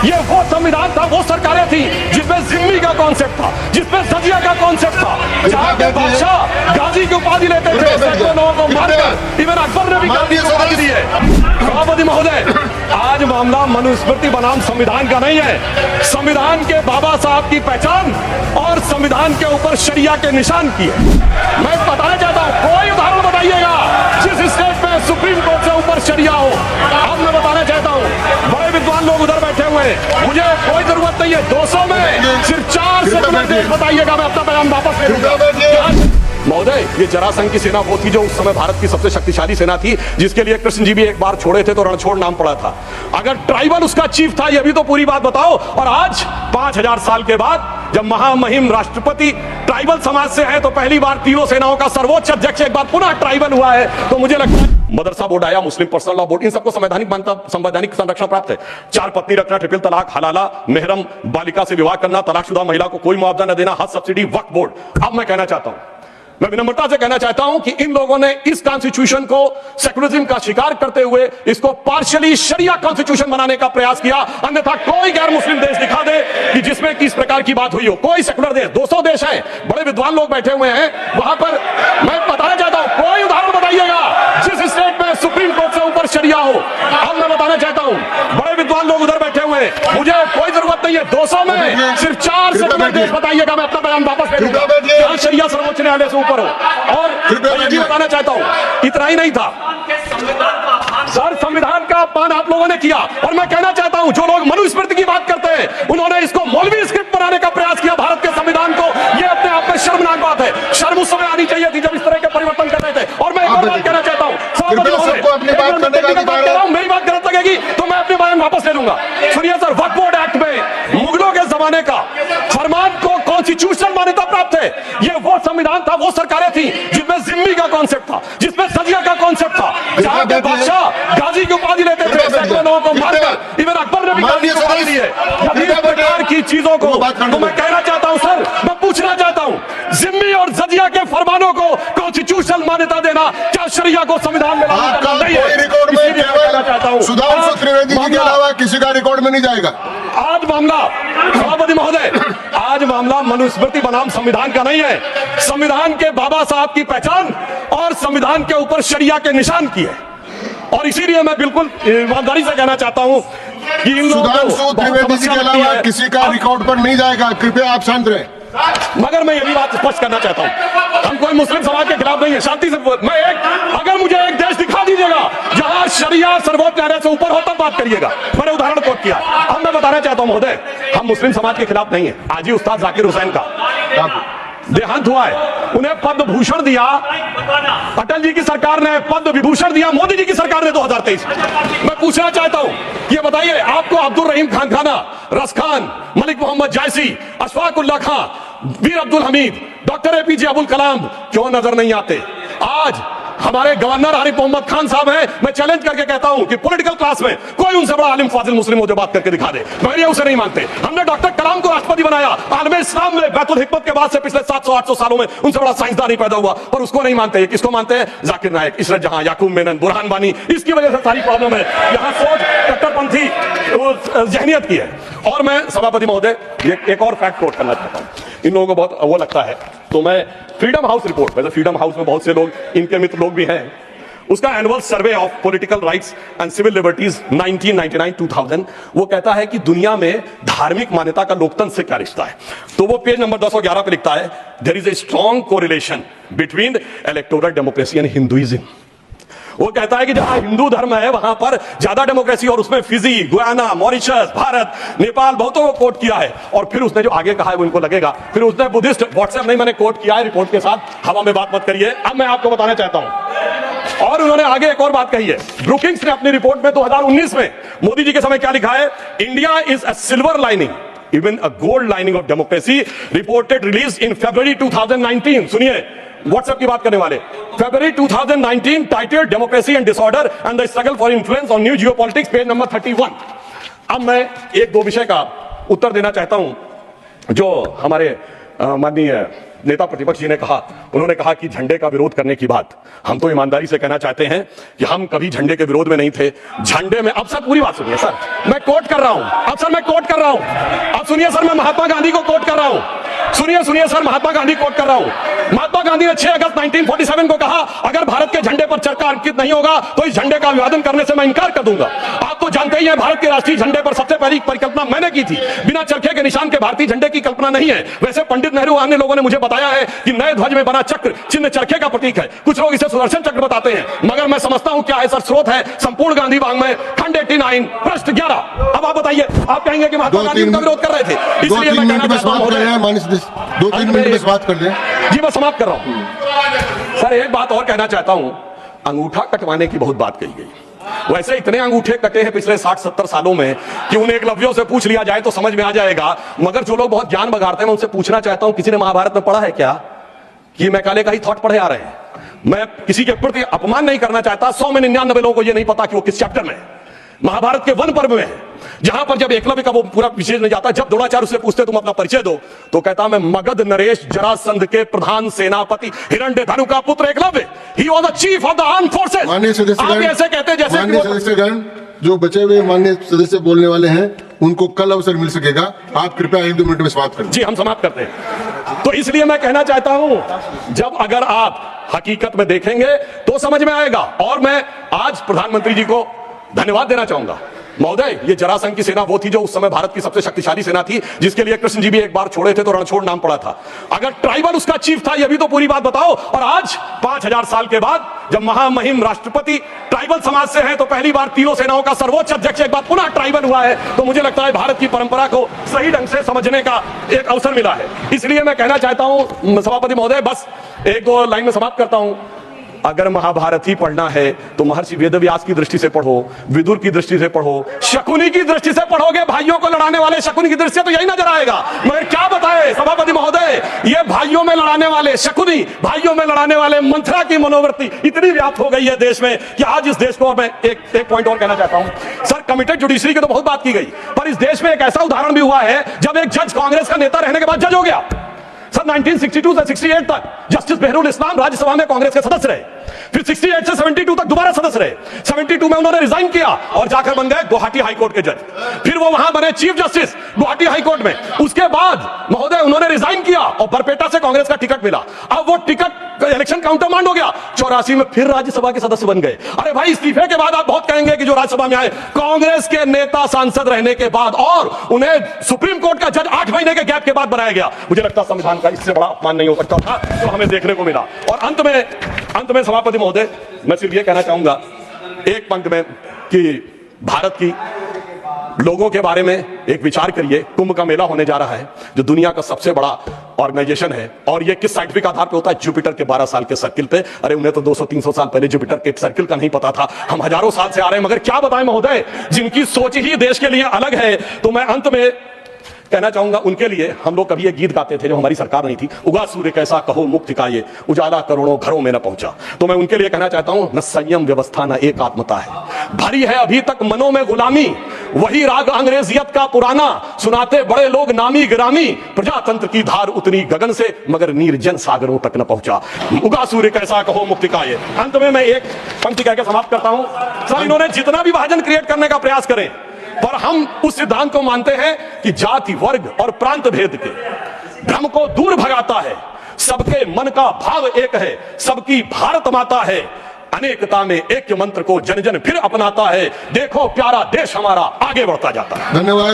ये वो संविधान था, वो सरकारें थी जिसमें जिम्मी का कॉन्सेप्ट था, जिसमें जजिया का कॉन्सेप्ट था, जहां के बादशाह गाजी की उपाधि लेते थे, सैकड़ों लोगों को मारकर। इवन अकबर ने भी गाजी की उपाधि दी है। सभापति महोदय, आज मामला मनुस्मृति बनाम संविधान का नहीं है, संविधान के बाबा साहब की पहचान और संविधान के ऊपर शरिया के निशान की है। मैं बताना चाहता हूं, कोई उदाहरण बताइएगा जिस स्टेट में सुप्रीम कोर्ट से ऊपर शरिया हो। अब मैं बताना चाहता हूं, बड़े विद्वान लोग उधर बैठे हुए हैं, मुझे कोई जरूरत नहीं है 200 में सिर्फ 4 से तुम्हें देश बताइएगा, मैं अपना बयान वापस ले लूंगा। महोदय, ये जरासंध की सेना वो थी जो उस समय भारत की सबसे शक्तिशाली सेना थी, जिसके लिए कृष्ण जी भी एक बार छोड़े थे तो रणछोड़ नाम पड़ा था। अगर ट्राइबल उसका चीफ था, ये भी तो पूरी बात बताओ। और आज 5000 साल के बाद जब महामहिम राष्ट्रपति ट्राइबल समाज से है, तो पहली बार तीनों सेनाओं का सर्वोच्च अध्यक्ष एक बार पुनः ट्राइबल हुआ है, तो मुझे लगता है मदरसा बोर्ड आया, मुस्लिम पर्सनल लॉ बोर्ड, इन सबको संवैधानिक संरक्षण प्राप्त है। 4 पत्नी रखना, ट्रिपल तलाक, हलाला, मेहरम, बालिका से विवाह करना, तलाकशुदा महिला को कोई मुआवजा न देना, हज सब्सिडी, वक्फ बोर्ड। अब मैं कहना चाहता हूं, मैं विनम्रता से कहना चाहता हूं कि इन लोगों ने इस कॉन्स्टिट्यूशन को सेकुलरिज्म का शिकार करते हुए इसको पार्शियली शरिया कॉन्स्टिट्यूशन बनाने का प्रयास किया। अन्यथा कोई गैर मुस्लिम देश दिखा दे कि जिसमें किस प्रकार की बात हुई हो, कोई सेकुलर देश, 200 देश हैं, बड़े विद्वान लोग बैठे हुए हैं वहां पर। मैं बताना चाहता हूं, कोई उदाहरण बताइएगा जिस स्टेट में सुप्रीम कोर्ट से ऊपर शरिया हो। अब मैं बताना चाहता हूं, बड़े विद्वान लोग उधर बैठे हुए हैं, मुझे कोई जरूरत नहीं है 200 में सिर्फ 4 सेकुलर देश बताइएगा, मैं अपना बयान वापस ले लूंगा। जहां शरिया सर्वोच्च न्यायालय से ऊपर हो। और मैं ये भी बताना चाहता हूं, इतना ही नहीं था सर, संविधान का अपमान आप लोगों ने किया। और मैं कहना चाहता हूं, जो लोग मनुस्मृति की बात करते हैं, उन्होंने इसको मौलवी स्क्रिप्ट बनाने का प्रयास किया भारत के संविधान को। यह अपने आप में शर्मनाक बात है। शर्म उस समय आनी चाहिए थी जब इस तरह के परिवर्तन कर रहे थे। और मैं एक और बात कहना चाहता हूं, मेरी बात गलत लगेगी तो मैं अपने बयान वापस ले लूंगा। सुनिए सर, वक्फ बोर्ड एक्ट में मुगलों के जमाने का फरमान को कॉन्स्टिट्यूशनल मान्यता प्राप्त है। यह वो संविधान था, वो सरकारें थी जिसमें जिम्मी का कॉन्सेप्ट था, जिसमें सजिया का कॉन्सेप्ट था, जहां के बादशाह गाजी की उपाधि लेते थे, सैकड़ों लोगों को मारकर। इवन अकबर ने भी गाजी की उपाधि दी है। इस प्रकार की चीजों को तो मैं कहना चाहता हूं सर, मैं पूछना चाहता हूं, जिम्मी और जजिया के फरमानों को कॉन्स्टिट्यूशनल मान्यता देना क्या शरिया को संविधान में लागू करना नहीं है? इसीलिए मैं कहना चाहता हूं, सुधांशु त्रिवेदी जी के अलावा किसी का रिकॉर्ड में नहीं जाएगा। आज मामला, सभापति महोदय, आज मामला मनुस्मृति बनाम संविधान का नहीं है, संविधान के बाबा साहब की पहचान और संविधान के ऊपर शरिया के निशान की है। और इसीलिए मैं बिल्कुल ईमानदारी से कहना चाहता हूं कि इन लोगों को सुधांशु त्रिवेदी जी के अलावा किसी का रिकॉर्ड पर नहीं जाएगा, कृपया आप शांत रहे। मगर मैं ये भी बात स्पष्ट करना चाहता हूं, हम कोई मुस्लिम समाज के खिलाफ नहीं है, शांति से अगर मुझे एक देश दिखा दीजिएगा जहां शरिया सर्वोच्च न्यायालय से ऊपर हो, तब बात करिएगा। मैंने उदाहरण कोट किया। अब मैं बताना चाहता हूं महोदय, हम मुस्लिम समाज के खिलाफ नहीं है। आज ही उस्ताद जाकिर हुसैन का देहांत हुआ है, उन्हें पद्म भूषण दिया, अटल जी की सरकार ने पद्म विभूषण दिया, मोदी जी की सरकार ने 2023। मैं पूछना चाहता हूं, ये बताइए आपको अब्दुल रहीम खान खाना, रस खान, मलिक मोहम्मद जायसी, अशफाक उल्लाह खान, वीर अब्दुल हमीद, डॉक्टर एपीजे अब्दुल कलाम क्यों नजर नहीं आते? आज हमारे गवर्नर आरिफ मोहम्मद खान साहब हैं, मैं चैलेंज करके कहता हूं कि पॉलिटिकल क्लास में कोई उनसे बड़ा आलिम फाजिल मुस्लिम हो जो बात करके दिखा दे, मगर ये उसे नहीं मानते। हमने डॉक्टर कलाम को राष्ट्रपति बनाया, आलम इस्लाम में बैतुल हिकमत के बाद से पिछले 700-800 सालों में उनसे बड़ा साइंसदान ही पैदा हुआ, पर उसको नहीं मानते। किसको मानते हैं? जाकिर नायक, इशरत जहां, याकूब मेनन, बुरहान वानी। इसकी वजह से सारी प्रॉब्लम है। यहां सोच कट्टरपंथी जहनियत की है। और मैं सभापति महोदय एक और फैक्ट कोट करना चाहता हूं, इन लोगों को बहुत वो लगता है, तो मैं फ्रीडम हाउस रिपोर्ट, वैसे फ्रीडम हाउस में बहुत से लोग, इनके मित्र लोग भी हैं, उसका annual survey of political rights and civil liberties 1999-2000 वो कहता है कि दुनिया में धार्मिक मान्यता का लोकतंत्र से क्या रिश्ता है। तो वो पेज नंबर 211 पे लिखता है, there is a strong correlation between electoral democracy and Hinduism. वो कहता है कि जहां हिंदू धर्म है वहां पर ज्यादा डेमोक्रेसी, और उसमें Fiji, Guyana, Mauritius, Bharat, Nepal बहुतों को कोट किया है। और फिर उसने जो आगे कहा है वो इनको लगेगा, फिर उसने बुद्धिस्ट, व्हाट्सएप नहीं, मैंने कोट किया है रिपोर्ट के साथ, हवा में बात मत करिए। अब मैं आपको बताना चाहता हूं, और उन्होंने आगे एक और बात कही है, ब्रुकिंग्स ने अपनी रिपोर्ट में 2019 में मोदी जी के समय क्या लिखा है, India is a silver lining, even a gold lining of democracy, reported release in February 2019। सुनिए, व्हाट्सएप की बात करने वाले, February 2019, टाइटेड democracy and disorder and the struggle for influence on new geopolitics, page number 31। अब मैं एक दो विषय का उत्तर देना चाहता हूं जो हमारे माननीय नेता प्रतिपक्ष जी ने कहा, उन्होंने कहा कि झंडे का विरोध करने की बात, हम तो ईमानदारी से कहना चाहते हैं कि हम कभी झंडे के विरोध में नहीं थे। झंडे में, अब सर पूरी बात सुनिए सर, मैं कोट कर रहा हूं, अब सर मैं कोट कर रहा हूं, अब सुनिए सर, मैं महात्मा गांधी को कोट कर रहा हूं, सुनिए सर, महात्मा गांधी कोट कर रहा हूं। महात्मा गांधी ने 6 अगस्त 1947 को कहा, अगर भारत के झंडे पर चरखा अंकित नहीं होगा तो इस झंडे का अभिवादन करने से मैं इनकार कर दूंगा। आप तो जानते ही हैं, भारत के राष्ट्रीय झंडे पर सबसे पहली परिकल्पना मैंने की थी। बिना चरखे के निशान के भारतीय झंडे की कल्पना नहीं है। वैसे पंडित नेहरू अन्य लोगों ने मुझे बताया है कि नए ध्वज में बना चक्र चिन्ह चरखे का प्रतीक है। कुछ लोग इसे सुदर्शन चक्र बताते हैं, मगर मैं समझता हूं क्या है सर, स्रोत है संपूर्ण गांधी वाङ्मय खंड 89 पृष्ठ 11। अब आप बताइए, आप कहेंगे कि महात्मा गांधी उनका विरोध कर रहे थे, इसलिए मैं कहना चाहता हूं 2-3 मिनट में बात कर लें। जी मैं समाप्त कर रहा हूं सर। एक बात और कहना चाहता हूं, अंगूठा कटवाने की बहुत बात कही गई। वैसे इतने अंगूठे कटे हैं पिछले 60-70 सालों में कि उन्हें एकलव्यों से पूछ लिया जाए तो समझ में आ जाएगा। मगर जो लोग बहुत ज्ञान बघाड़ते हैं, मैं उनसे पूछना चाहता हूं, किसी ने महाभारत में पढ़ा है क्या कि मैकाले का ही थॉट पढ़े आ रहे हैं? मैं किसी के प्रति अपमान नहीं करना चाहता, 100 में 99 लोगों को यह नहीं पता कि वो किस चैप्टर में है। महाभारत के वन पर्व में है, जहां पर जब एकलव्य का वो पूरा विशेष नहीं जाता, जब द्रोणाचार्य उससे पूछते तुम अपना परिचय दो, तो कहता मैं मगध नरेश जरासंध के प्रधान सेनापति हिरण्यधनु का पुत्र Eklavya. He was the chief of the armed forces. माननीय सदस्यगण, ऐसे कहते जैसे माननीय सदस्यगण, जो बचे हुए माननीय सदस्य बोलने वाले हैं उनको कल अवसर मिल सकेगा। आप कृपया 1-2 मिनट में बात करें। जी हम समाप्त करते हैं। तो इसलिए मैं कहना चाहता हूं, जब अगर आप हकीकत में देखेंगे तो समझ में आएगा। और मैं आज प्रधानमंत्री जी को धन्यवाद देना चाहूंगा। महोदय, ये जरासंध की सेना वो थी जो उस समय भारत की सबसे शक्तिशाली सेना थी, जिसके लिए कृष्ण जी भी एक बार छोड़े थे तो रणछोड़ नाम पड़ा था। अगर ट्राइबल उसका चीफ था, ये भी तो पूरी बात बताओ। और आज 5000 साल के बाद जब महामहिम राष्ट्रपति ट्राइबल समाज से हैं, तो पहली बार तीनों सेनाओं का सर्वोच्च अध्यक्ष एक बार पुनः ट्राइबल हुआ है। तो मुझे लगता है भारत की परंपरा को सही ढंग से समझने का एक अवसर मिला है। इसलिए मैं कहना चाहता हूं सभापति महोदय, बस 1-2 लाइन में समाप्त करता हूं। अगर महाभारत ही पढ़ना है तो महर्षि वेदव्यास की दृष्टि से पढ़ो, विदुर की दृष्टि से पढ़ो, शकुनी की दृष्टि से पढ़ोगे। भाइयों को लड़ाने वाले शकुनी की दृष्टि से तो यही नजर आएगा। मगर क्या बताए सभापति महोदय, ये भाइयों में लड़ाने वाले शकुनी, भाइयों में लड़ाने वाले मंथरा की मनोवृत्ति इतनी व्याप्त हो गई है देश में कि आज इस देश को, और मैं एक पॉइंट और कहना चाहता हूं सर, कमिटेड जुडिशरी की तो बहुत बात की गई, पर इस देश में एक ऐसा उदाहरण भी हुआ है जब एक जज कांग्रेस का नेता रहने के बाद जज हो गया। सर 1962 से 68 तक जस्टिस बहरुल इस्लाम राज्यसभा में कांग्रेस के सदस्य रहे, फिर 68 से 72 तक दोबारा सदस्य रहे। 72 में उन्होंने रिजाइन किया और जाकर बन गए गुवाहाटी हाईकोर्ट के जज। फिर वो वहां बने चीफ जस्टिस गुवाहाटी हाईकोर्ट में। उसके बाद महोदय उन्होंने रिजाइन किया और बरपेटा से कांग्रेस का टिकट मिला। अब वो टिकट इलेक्शन काउंटरमांड हो गया। 84 में फिर राज्यसभा के सदस्य बन गए। अरे भाई, इस्तीफे के बाद आप बहुत कहेंगे कि जो राज्यसभा में आए कांग्रेस के नेता सांसद रहने के बाद, और उन्हें सुप्रीम कोर्ट का जज 8 महीने के गैप के बाद बनाया गया। मुझे लगता संविधान का इससे बड़ा अपमान नहीं हो सकता था जो हमें देखने को मिला। और अंत में सभापति महोदय, मैं सिर्फ ये कहना चाहूंगा एक पंक्ति में कि भारत की लोगों के बारे में एक विचार करिए। कुंभ का मेला होने जा रहा है, जो दुनिया का सबसे बड़ा ऑर्गेनाइजेशन है, और ये किस साइंटिफिक आधार पे होता है? जुपिटर के 12 साल के सर्किल पे। अरे उन्हें तो 200-300 साल पहले जुपिटर के सर्किल का नहीं पता था, हम हजारों साल से आ रहे हैं। मगर क्या बताएं महोदय, जिनकी सोच ही देश के लिए अलग है। तो मैं अंत में कहना चाहूंगा, उनके लिए हम लोग कभी एक गीत गाते थे जब हमारी सरकार नहीं थी, उगा सूर्य कैसा कहो मुक्ति का ये, उजाला करोड़ों घरों में न पहुंचा। तो मैं उनके लिए कहना चाहता हूं, न संयम व्यवस्था न एकात्मता है, भरी है अभी तक मनों में गुलामी, वही राग अंग्रेजियत का पुराना, सुनाते बड़े लोग नामी गिरामी, प्रजातंत्र की धार उतनी गगन से मगर निर्जन सागरों तक न पहुंचा। उगा सूर्य कैसा कहो मुक्ति का ये। अंत में मैं एक पंक्ति कहकर समाप्त करता हूं। सर, इन्होंने जितना भी विभाजन क्रिएट करने का प्रयास करें, पर हम उस सिद्धांत को मानते हैं कि जाति, वर्ग और प्रांत भेद के भ्रम को दूर भगाता है। सबके मन का भाव एक है, सबकी भारत माता है, अनेकता में एक मंत्र को जन जन फिर अपनाता है। देखो प्यारा देश हमारा आगे बढ़ता जाता है। धन्यवाद।